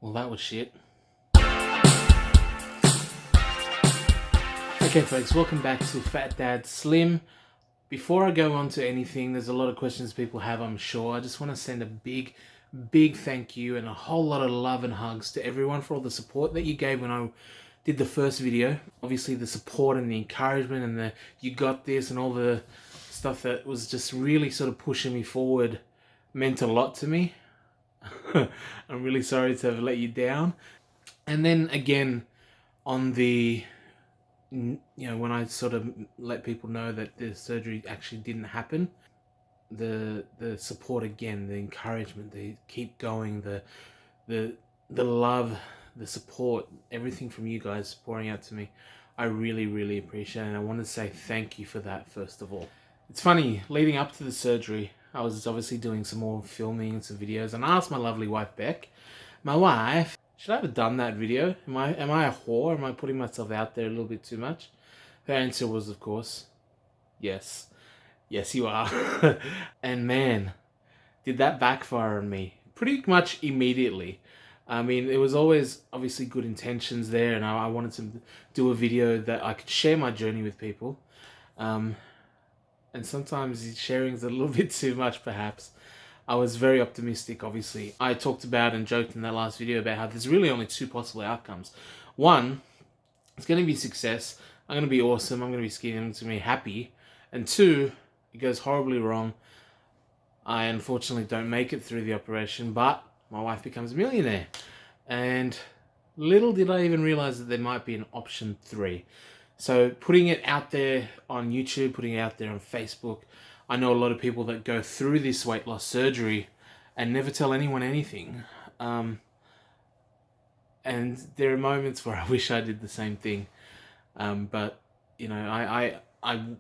Well, that was shit. Okay, folks, welcome back to Fat Dad Slim. Before I go on to anything, there's a lot of questions people have, I'm sure. I just want to send a big thank you and a whole lot of love and hugs to everyone for all the support that you gave when I did the first video. Obviously, the support and the encouragement and the you got this and all the stuff that was just really sort of pushing me forward meant a lot to me. I'm really sorry to have let you down. And then again, on the, when I sort of let people know that the surgery actually didn't happen, the support again, the encouragement, the keep going, the love, the support, everything from you guys pouring out to me, I really appreciate it. And I want to say thank you for that, first of all. It's funny, leading up to the surgery, I was obviously doing some more filming and some videos, and I asked my lovely wife, Beck, my wife, should I have done that video? Am I a whore? Am I putting myself out there a little bit too much? Her answer was, of course, yes. Yes, you are. And man, did that backfire on me pretty much immediately. I mean, it was always obviously good intentions there, and I wanted to do a video that I could share my journey with people. And sometimes sharing is a little bit too much, perhaps. I was very optimistic, obviously. I talked about and joked in that last video about how there's really only two possible outcomes. One, it's going to be success. I'm going to be awesome. I'm going to be skinny. I'm going to be happy. And two, it goes horribly wrong. I unfortunately don't make it through the operation, but my wife becomes a millionaire. And little did I even realize that there might be an option 3. So putting it out there on YouTube, putting it out there on Facebook, I know a lot of people that go through this weight loss surgery and never tell anyone anything. And there are moments where I wish I did the same thing. But, I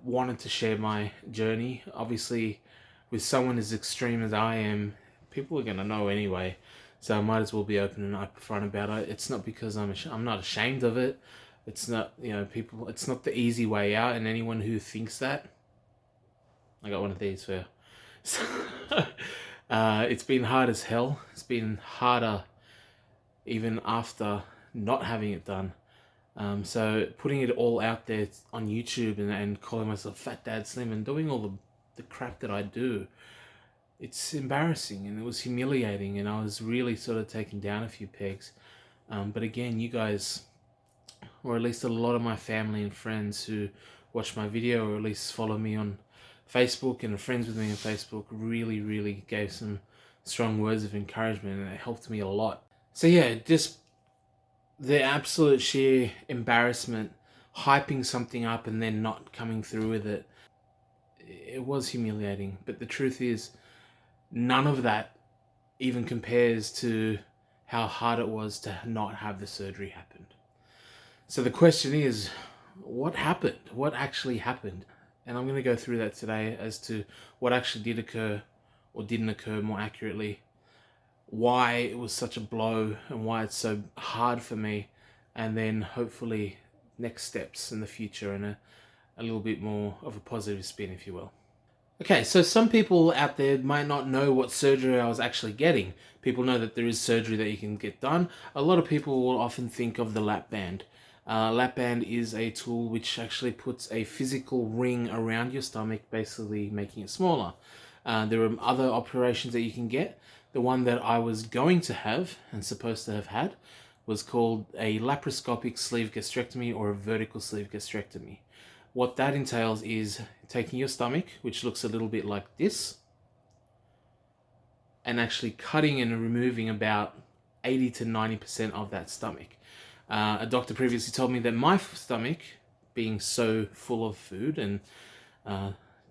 wanted to share my journey. Obviously, with someone as extreme as I am, people are going to know anyway. So I might as well be open and upfront about it. It's not because I'm not ashamed of it. It's not, it's not the easy way out. And anyone who thinks that, I got one of these for you. So, it's been hard as hell. It's been harder even after not having it done. So putting it all out there on YouTube and calling myself Fat Dad Slim and doing all the crap that I do, it's embarrassing and it was humiliating, and I was really sort of taken down a few pegs. But again, you guys, or at least a lot of my family and friends who watch my video, or at least follow me on Facebook and are friends with me on Facebook, really gave some strong words of encouragement, and it helped me a lot. So yeah, just the absolute sheer embarrassment, hyping something up and then not coming through with it, it was humiliating. But the truth is, none of that even compares to how hard it was to not have the surgery happen. So the question is, what happened? What actually happened? And I'm going to go through that today as to what actually did occur, or didn't occur more accurately, why it was such a blow and why it's so hard for me, and then hopefully next steps in the future and a little bit more of a positive spin, if you will. Okay, so some people out there might not know what surgery I was actually getting. People know that there is surgery that you can get done. A lot of people will often think of the lap band. Lap band is a tool which actually puts a physical ring around your stomach, basically making it smaller. There are other operations that you can get. The one that I was going to have and supposed to have had was called a laparoscopic sleeve gastrectomy, or a vertical sleeve gastrectomy. What that entails is taking your stomach, which looks a little bit like this, and actually cutting and removing about 80 to 90% of that stomach. A doctor previously told me that my stomach, being so full of food and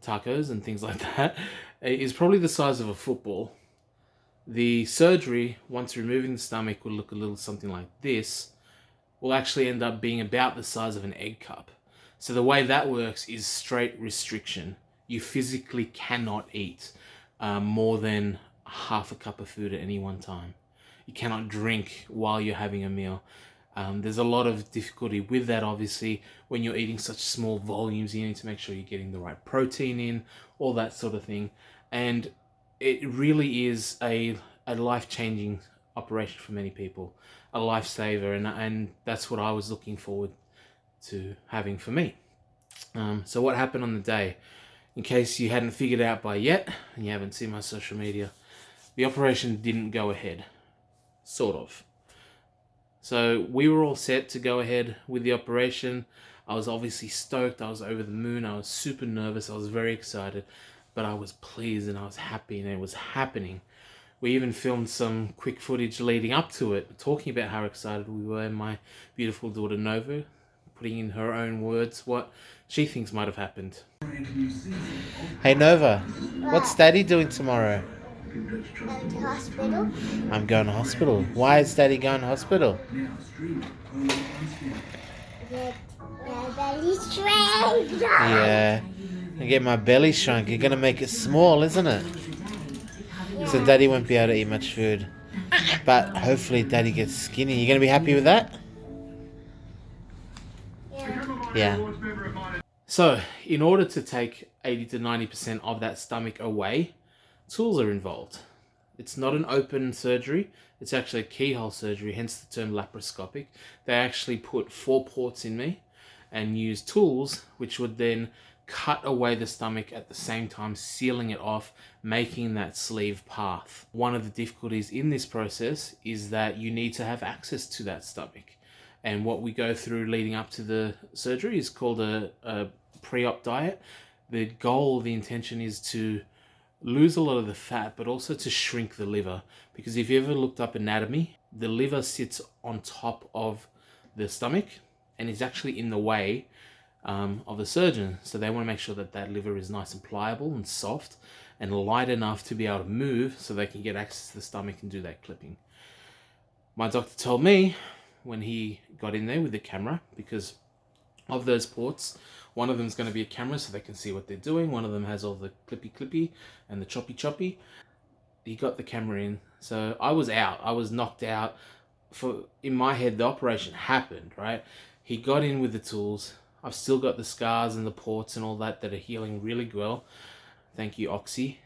tacos and things like that, is probably the size of a football. The surgery, once removing the stomach, will look a little something like this, will actually end up being about the size of an egg cup. So the way that works is straight restriction. You physically cannot eat more than half a cup of food at any one time. You cannot drink while you're having a meal. There's a lot of difficulty with that, obviously. When you're eating such small volumes, you need to make sure you're getting the right protein in, all that sort of thing. And it really is a life-changing operation for many people, a lifesaver, and that's what I was looking forward to having for me. So what happened on the day? In case you hadn't figured out by yet, and you haven't seen my social media, the operation didn't go ahead, sort of. So we were all set to go ahead with the operation. I was obviously stoked. I was over the moon. I was super nervous. I was very excited, but I was pleased and I was happy, and it was happening. We even filmed some quick footage leading up to it, talking about how excited we were, and my beautiful daughter Nova putting in her own words what she thinks might have happened. Hey Nova, what's Daddy doing tomorrow? Going to hospital. I'm going to hospital. Why is Daddy going to hospital? Get my belly shrink. Yeah, I get my belly shrunk. You're going to make it small, isn't it? So Daddy won't be able to eat much food. But hopefully Daddy gets skinny. You going to be happy with that? Yeah. So, in order to take 80 to 90% of that stomach away, tools are involved. It's not an open surgery. It's actually a keyhole surgery, hence the term laparoscopic. They actually put 4 ports in me and use tools which would then cut away the stomach at the same time, sealing it off, making that sleeve path. One of the difficulties in this process is that you need to have access to that stomach. And what we go through leading up to the surgery is called a pre-op diet. The goal, the intention is to lose a lot of the fat, but also to shrink the liver. Because if you ever looked up anatomy, the liver sits on top of the stomach and is actually in the way of the surgeon. So they want to make sure that that liver is nice and pliable and soft and light enough to be able to move so they can get access to the stomach and do that clipping. My doctor told me when he got in there with the camera, because of those ports, one of them is going to be a camera so they can see what they're doing. One of them has all the clippy and the choppy. He got the camera in. So I was out. I was knocked out. In my head, the operation happened, right? He got in with the tools. I've still got the scars and the ports and all that are healing really well. Thank you, Oxy.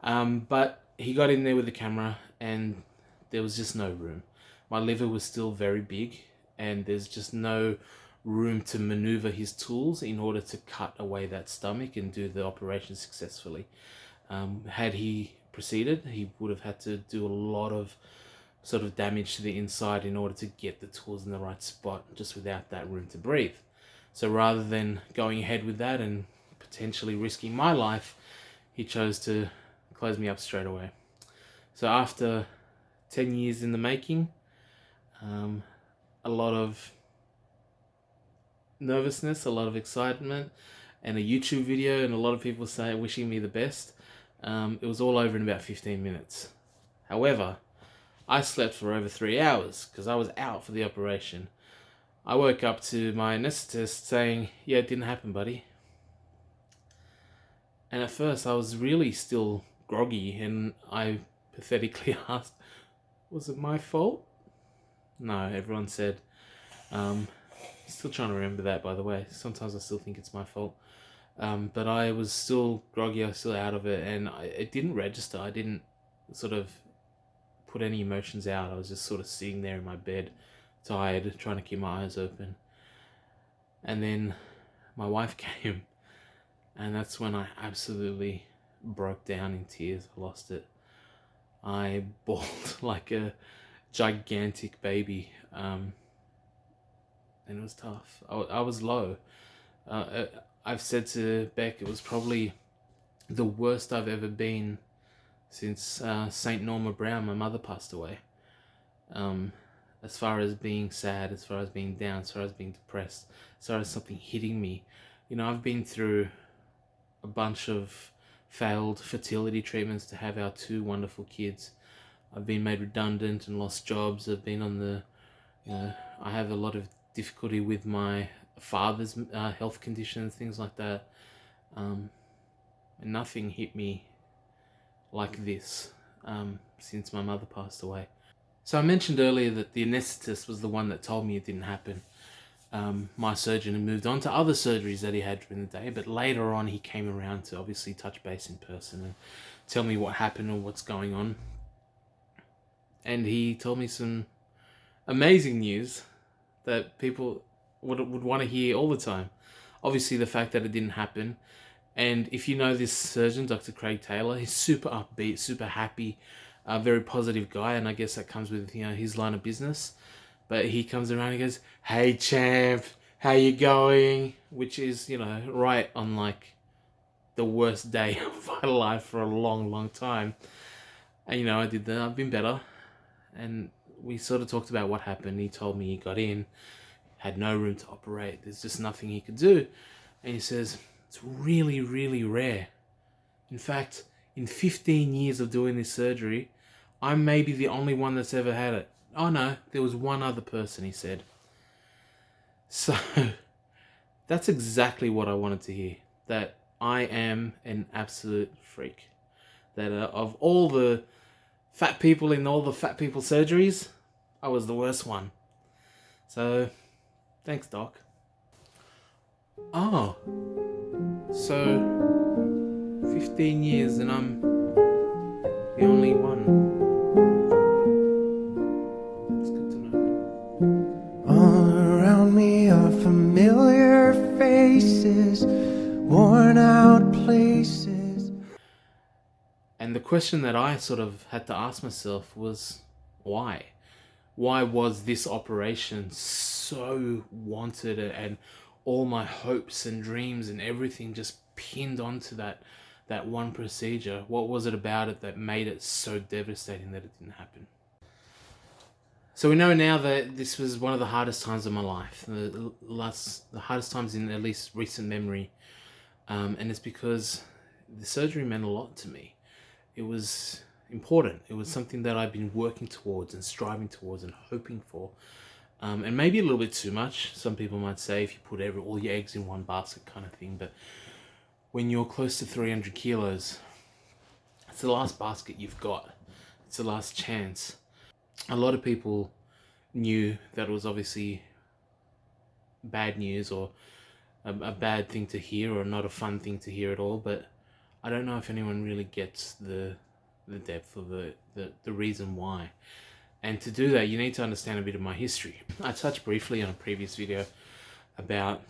But he got in there with the camera and there was just no room. My liver was still very big and there's just no room to maneuver his tools in order to cut away that stomach and do the operation successfully. Had he proceeded, he would have had to do a lot of sort of damage to the inside in order to get the tools in the right spot, just without that room to breathe. So rather than going ahead with that and potentially risking my life, he chose to close me up straight away. So after 10 years in the making, a lot of nervousness, a lot of excitement, and a YouTube video, and a lot of people wishing me the best. It was all over in about 15 minutes. However, I slept for over 3 hours because I was out for the operation. I woke up to my anesthetist saying, "Yeah, it didn't happen, buddy." And at first I was really still groggy, and I pathetically asked, "Was it my fault?" No, everyone said, still trying to remember that, by the way. Sometimes I still think it's my fault. But I was still groggy, I was still out of it, and it didn't register. I didn't sort of put any emotions out. I was just sort of sitting there in my bed, tired, trying to keep my eyes open. And then my wife came, and that's when I absolutely broke down in tears. I lost it. I bawled like a gigantic baby, and it was tough. I was low. I've said to Beck, it was probably the worst I've ever been since Saint Norma Brown, my mother, passed away. As far as being sad, as far as being down, as far as being depressed, as far as something hitting me. You know, I've been through a bunch of failed fertility treatments to have our 2 wonderful kids. I've been made redundant and lost jobs. I've been on the, I have a lot of difficulty with my father's health conditions, things like that. And nothing hit me like this since my mother passed away. So I mentioned earlier that the anaesthetist was the one that told me it didn't happen. My surgeon had moved on to other surgeries that he had during the day, but later on he came around to obviously touch base in person and tell me what happened or what's going on. and he told me some amazing news that people would want to hear all the time. Obviously, the fact that it didn't happen. And if you know this surgeon, Dr. Craig Taylor, he's super upbeat, super happy, a very positive guy, and I guess that comes with, you know, his line of business. But he comes around and goes, "Hey champ, how you going?" Which is, you know, right on like the worst day of my life for a long, long time. And you know, I did that. I've been better, and we sort of talked about what happened. He told me he got in, had no room to operate. There's just nothing he could do, and he says it's really, really rare. In fact, in 15 years of doing this surgery, I'm maybe the only one that's ever had it. Oh no, there was one other person, he said. So, that's exactly what I wanted to hear. That I am an absolute freak. That of all the fat people in all the fat people surgeries, I was the worst one. So, thanks, Doc. Oh, so 15 years and I'm the only one. It's good to know. All around me are familiar faces, worn out places. And the question that I sort of had to ask myself was, why? Why was this operation so wanted, and all my hopes and dreams and everything just pinned onto that one procedure? What was it about it that made it so devastating that it didn't happen? So we know now that this was one of the hardest times of my life, the hardest times in at least recent memory, and it's because the surgery meant a lot to me. It was important. It was something that I've been working towards and striving towards and hoping for, and maybe a little bit too much. Some people might say if you put all your eggs in one basket kind of thing, but when you're close to 300 kilos, it's the last basket you've got. It's the last chance. A lot of people knew that it was obviously bad news or a bad thing to hear or not a fun thing to hear at all, but I don't know if anyone really gets the depth or the reason why. And to do that, you need to understand a bit of my history. I touched briefly on a previous video about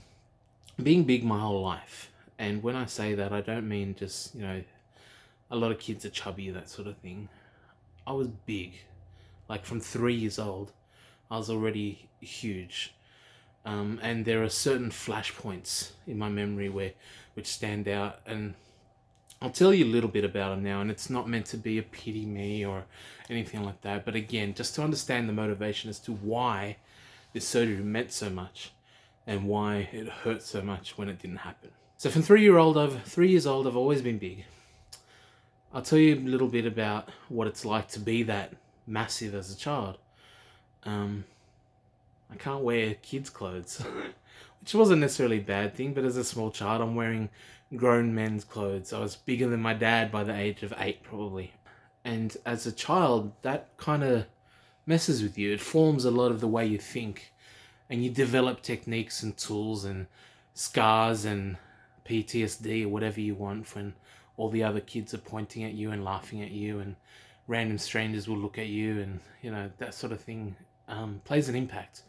being big my whole life. And when I say that, I don't mean just, you know, a lot of kids are chubby, that sort of thing. I was big. Like from 3 years old, I was already huge. And there are certain flashpoints in my memory which stand out, and I'll tell you a little bit about them now, and it's not meant to be a pity me or anything like that, but again, just to understand the motivation as to why this surgery meant so much and why it hurt so much when it didn't happen. So from 3 years old, I've always been big. I'll tell you a little bit about what it's like to be that massive as a child. I can't wear kids' clothes, which wasn't necessarily a bad thing, but as a small child, I'm wearing grown men's clothes. I was bigger than my dad by the age of 8, probably. And as a child, that kind of messes with you. It forms a lot of the way you think, and you develop techniques and tools and scars and PTSD or whatever you want when all the other kids are pointing at you and laughing at you, and random strangers will look at you, and you know, that sort of thing plays an impact.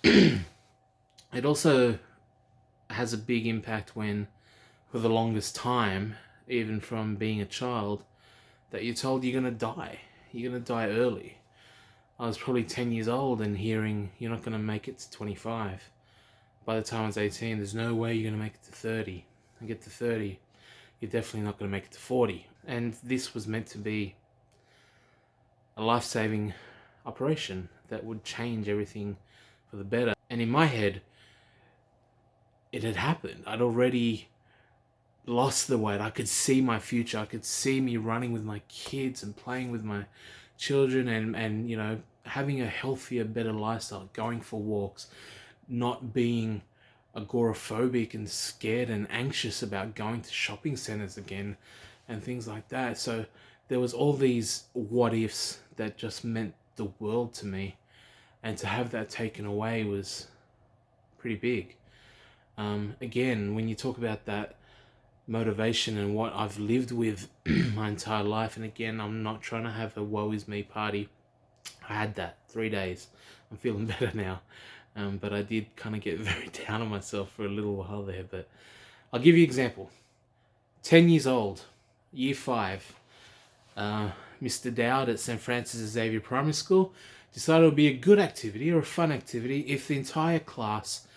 It also has a big impact when, for the longest time, even from being a child, that you're told you're going to die. You're going to die early. I was probably 10 years old and hearing you're not going to make it to 25. By the time I was 18, there's no way you're going to make it to 30. And get to 30, you're definitely not going to make it to 40. And this was meant to be a life-saving operation that would change everything for the better. And in my head, it had happened. I'd already lost the weight. I could see my future. I could see me running with my kids and playing with my children and you know, having a healthier, better lifestyle, going for walks, not being agoraphobic and scared and anxious about going to shopping centers again and things like that. So there was all these what ifs that just meant the world to me, and to have that taken away was pretty big. Again, when you talk about that motivation and what I've lived with my entire life, and again, I'm not trying to have a woe is me party. I had that 3 days. I'm feeling better now. But I did kind of get very down on myself for a little while there. But I'll give you an example. 10 years old, year 5, Mr. Dowd at St. Francis Xavier Primary School decided it would be a good activity or a fun activity if the entire class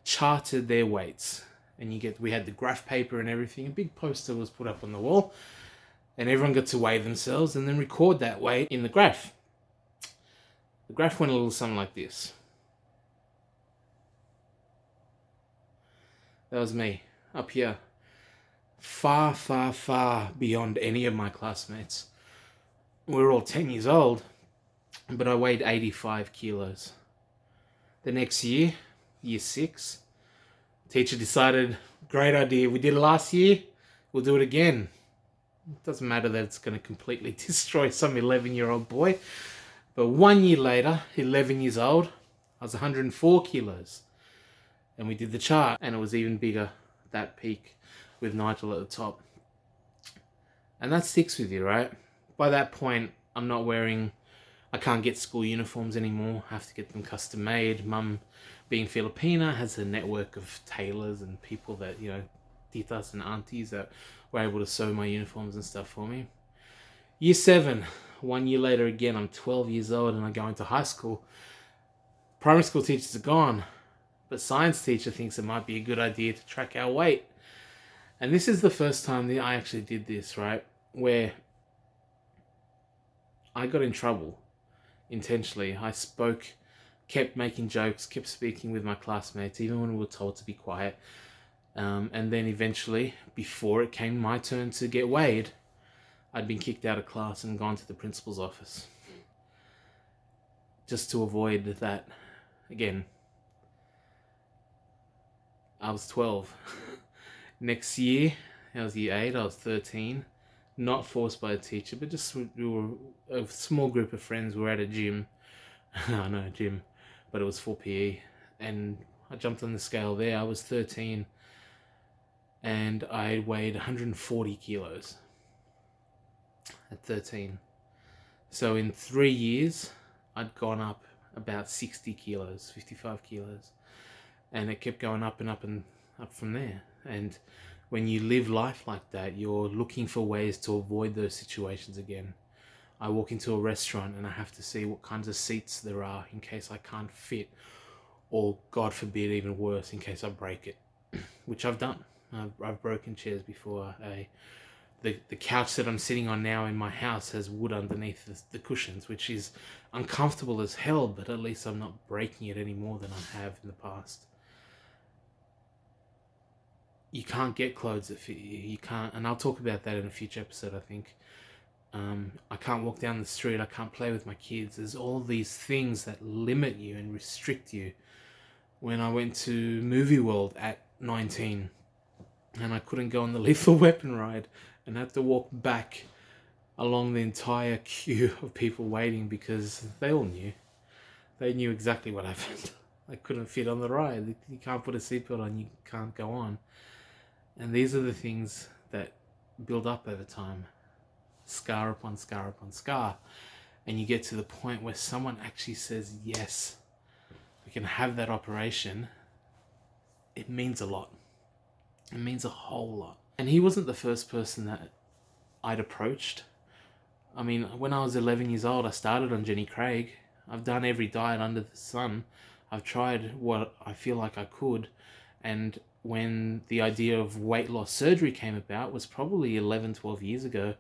charted their weights. And we had the graph paper and everything. A big poster was put up on the wall, and everyone got to weigh themselves and then record that weight in the graph. The graph went a little something like this. That was me, up here. Far, far, far beyond any of my classmates. We were all 10 years old, but I weighed 85 kilos. The next year, year 6, teacher decided, great idea, we did it last year, we'll do it again. It doesn't matter that it's going to completely destroy some 11-year-old boy. But 1 year later, 11 years old, I was 104 kilos. And we did the chart, and it was even bigger, that peak, with Nigel at the top. And that sticks with you, right? By that point, I can't get school uniforms anymore. I have to get them custom made. Mum, being Filipina, has a network of tailors and people that, titas and aunties that were able to sew my uniforms and stuff for me. Year 7, 1 year later again, I'm 12 years old and I go into high school. Primary school teachers are gone, but science teacher thinks it might be a good idea to track our weight. And this is the first time that I actually did this, right? Where I got in trouble intentionally. I kept making jokes, kept speaking with my classmates, even when we were told to be quiet. And then eventually, before it came my turn to get weighed, I'd been kicked out of class and gone to the principal's office. Just to avoid that again. I was 12. Next year, I was year 8, I was 13. Not forced by a teacher, but just we were a small group of friends. We were at a gym. I know, gym, but it was for PE. And I jumped on the scale there. I was 13. And I weighed 140 kilos at 13. So in 3 years, I'd gone up about 60 kilos, 55 kilos. And it kept going up and up and up from there. And when you live life like that, you're looking for ways to avoid those situations again. I walk into a restaurant and I have to see what kinds of seats there are in case I can't fit, or God forbid, even worse, in case I break it, which I've done. I've broken chairs before. The couch that I'm sitting on now in my house has wood underneath the cushions, which is uncomfortable as hell, but at least I'm not breaking it any more than I have in the past. You can't get clothes that fit you. You can't, and I'll talk about that in a future episode, I think. I can't walk down the street. I can't play with my kids. There's all these things that limit you and restrict you. When I went to Movie World at 19, and I couldn't go on the Lethal Weapon ride, and had to walk back along the entire queue of people waiting because they all knew. They knew exactly what happened. I couldn't fit on the ride. You can't put a seatbelt on, you can't go on. And these are the things that build up over time. Scar upon scar upon scar. And you get to the point where someone actually says, yes, we can have that operation. It means a lot. It means a whole lot. And he wasn't the first person that I'd approached. I mean, when I was 11 years old, I started on Jenny Craig. I've done every diet under the sun. I've tried what I feel like I could. And when the idea of weight loss surgery came about was probably 11, 12 years ago,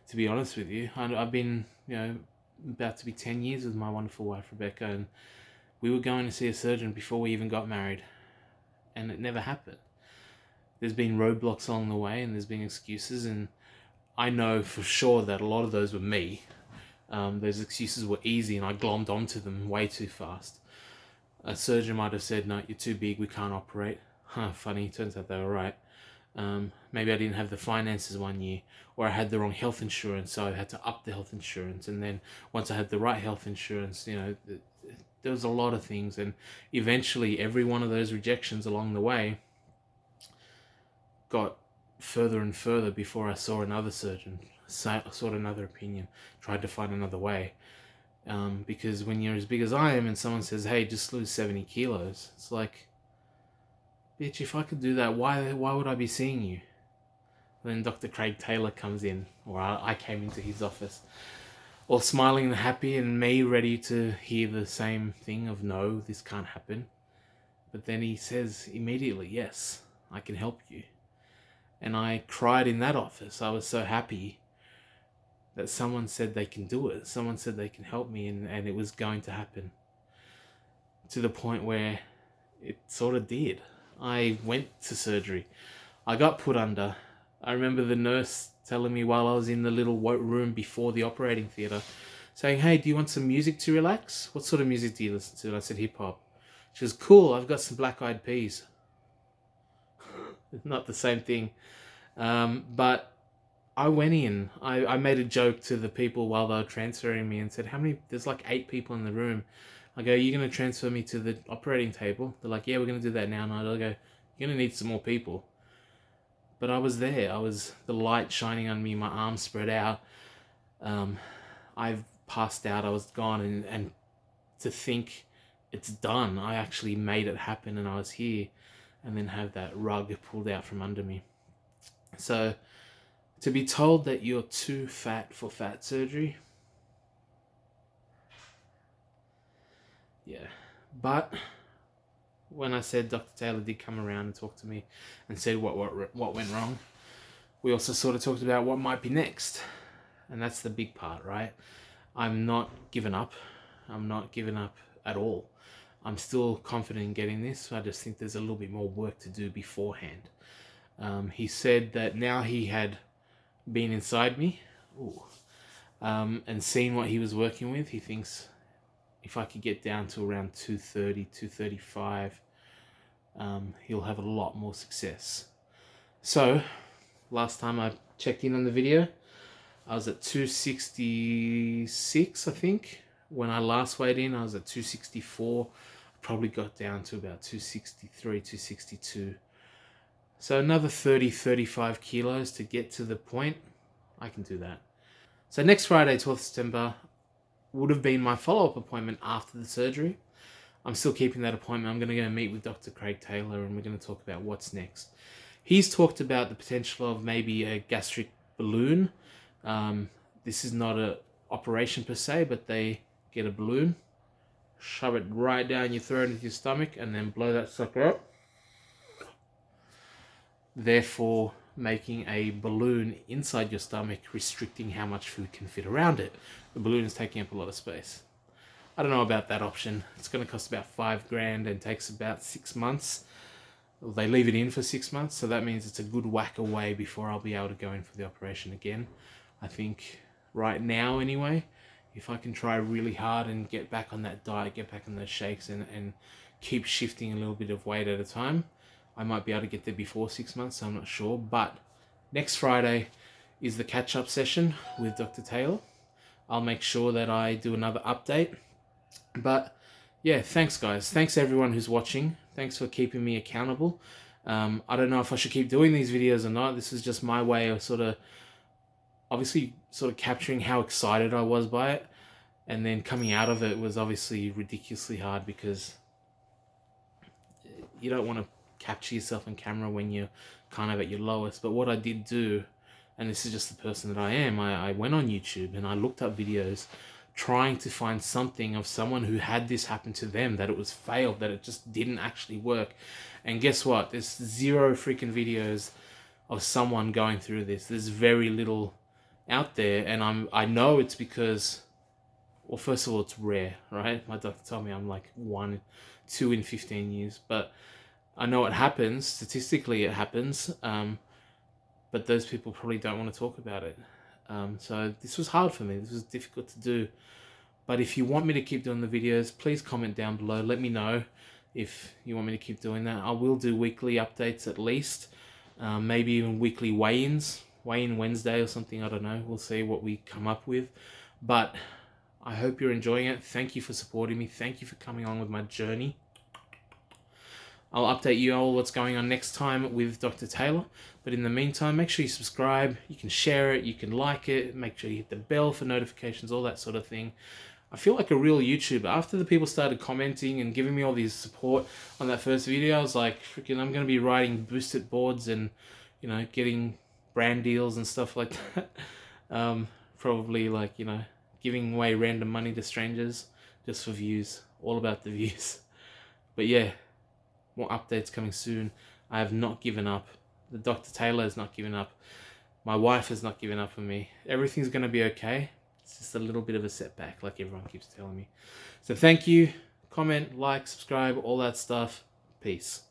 to be honest with you. I've been, about to be 10 years with my wonderful wife, Rebecca, and we were going to see a surgeon before we even got married. And it never happened. There's been roadblocks along the way, and there's been excuses, and I know for sure that a lot of those were me. Those excuses were easy, and I glommed onto them way too fast. A surgeon might have said, no, you're too big, we can't operate. Funny, turns out they were right. Maybe I didn't have the finances 1 year, or I had the wrong health insurance, so I had to up the health insurance. And then once I had the right health insurance, there was a lot of things. And eventually every one of those rejections along the way got further and further before I saw another surgeon, sought another opinion, tried to find another way. Because when you're as big as I am and someone says, hey, just lose 70 kilos, it's like, bitch, if I could do that, why would I be seeing you? Then Dr. Craig Taylor comes in, or I came into his office, all smiling and happy, and me ready to hear the same thing of, no, this can't happen. But then he says immediately, yes, I can help you. And I cried in that office. I was so happy that someone said they can do it. Someone said they can help me, and it was going to happen. To the point where it sort of did. I went to surgery. I got put under. I remember the nurse telling me while I was in the little room before the operating theatre, saying, hey, do you want some music to relax? What sort of music do you listen to? And I said, hip hop. She goes, cool, I've got some Black Eyed Peas. It's not the same thing. But I went in. I made a joke to the people while they were transferring me and said, there's like 8 people in the room. I go, you're going to transfer me to the operating table? They're like, yeah, we're going to do that now. And I go, you're going to need some more people. But I was there. I was the light shining on me, my arms spread out. I've passed out. I was gone. And to think it's done, I actually made it happen and I was here. And then have that rug pulled out from under me. So to be told that you're too fat for fat surgery, yeah. But when I said Dr. Taylor did come around and talk to me and said what went wrong, we also sort of talked about what might be next. And that's the big part, right? I'm not giving up. I'm not giving up at all. I'm still confident in getting this. I just think there's a little bit more work to do beforehand. He said that now he had been inside me and seen what he was working with, he thinks if I could get down to around 230, 235, he'll have a lot more success. So, last time I checked in on the video, I was at 266, I think. When I last weighed in, I was at 264. Probably got down to about 263, 262. So another 30, 35 kilos to get to the point. I can do that. So next Friday, 12th September, would have been my follow-up appointment after the surgery. I'm still keeping that appointment. I'm going to go meet with Dr. Craig Taylor and we're going to talk about what's next. He's talked about the potential of maybe a gastric balloon. This is not an operation per se, but they get a balloon, shove it right down your throat into your stomach, and then blow that sucker up. Therefore, making a balloon inside your stomach, restricting how much food can fit around it. The balloon is taking up a lot of space. I don't know about that option. It's going to cost about $5,000 and takes about 6 months. They leave it in for 6 months, so that means it's a good whack away before I'll be able to go in for the operation again. I think right now anyway, if I can try really hard and get back on that diet, get back on those shakes and keep shifting a little bit of weight at a time, I might be able to get there before 6 months, so I'm not sure. But next Friday is the catch-up session with Dr. Taylor. I'll make sure that I do another update. But yeah, thanks guys. Thanks everyone who's watching. Thanks for keeping me accountable. I don't know if I should keep doing these videos or not. This is just my way of sort of capturing how excited I was by it. And then coming out of it was obviously ridiculously hard because you don't want to capture yourself on camera when you're kind of at your lowest. But what I did do, and this is just the person that I am, I went on YouTube and I looked up videos trying to find something of someone who had this happen to them, that it was failed, that it just didn't actually work. And guess what? There's 0 freaking videos of someone going through this. There's very little out there, and I know it's because, well, first of all, it's rare, right? My doctor told me I'm like 1, 2 in 15 years, but I know it happens. Statistically, it happens, but those people probably don't want to talk about it. So this was hard for me. This was difficult to do. But if you want me to keep doing the videos, please comment down below. Let me know if you want me to keep doing that. I will do weekly updates at least. Maybe even weekly weigh-ins. Weigh-in Wednesday or something. I don't know. We'll see what we come up with. But I hope you're enjoying it. Thank you for supporting me. Thank you for coming on with my journey. I'll update you all what's going on next time with Dr. Taylor. But in the meantime, make sure you subscribe. You can share it. You can like it. Make sure you hit the bell for notifications, all that sort of thing. I feel like a real YouTuber. After the people started commenting and giving me all these support on that first video, I was like, freaking, I'm going to be writing boosted boards and, you know, getting brand deals and stuff like that. Probably like, you know, giving away random money to strangers just for views. All about the views. But yeah, more updates coming soon. I have not given up. The Dr. Taylor has not given up. My wife has not given up on me. Everything's going to be okay. It's just a little bit of a setback, like everyone keeps telling me. So thank you. Comment, like, subscribe, all that stuff. Peace.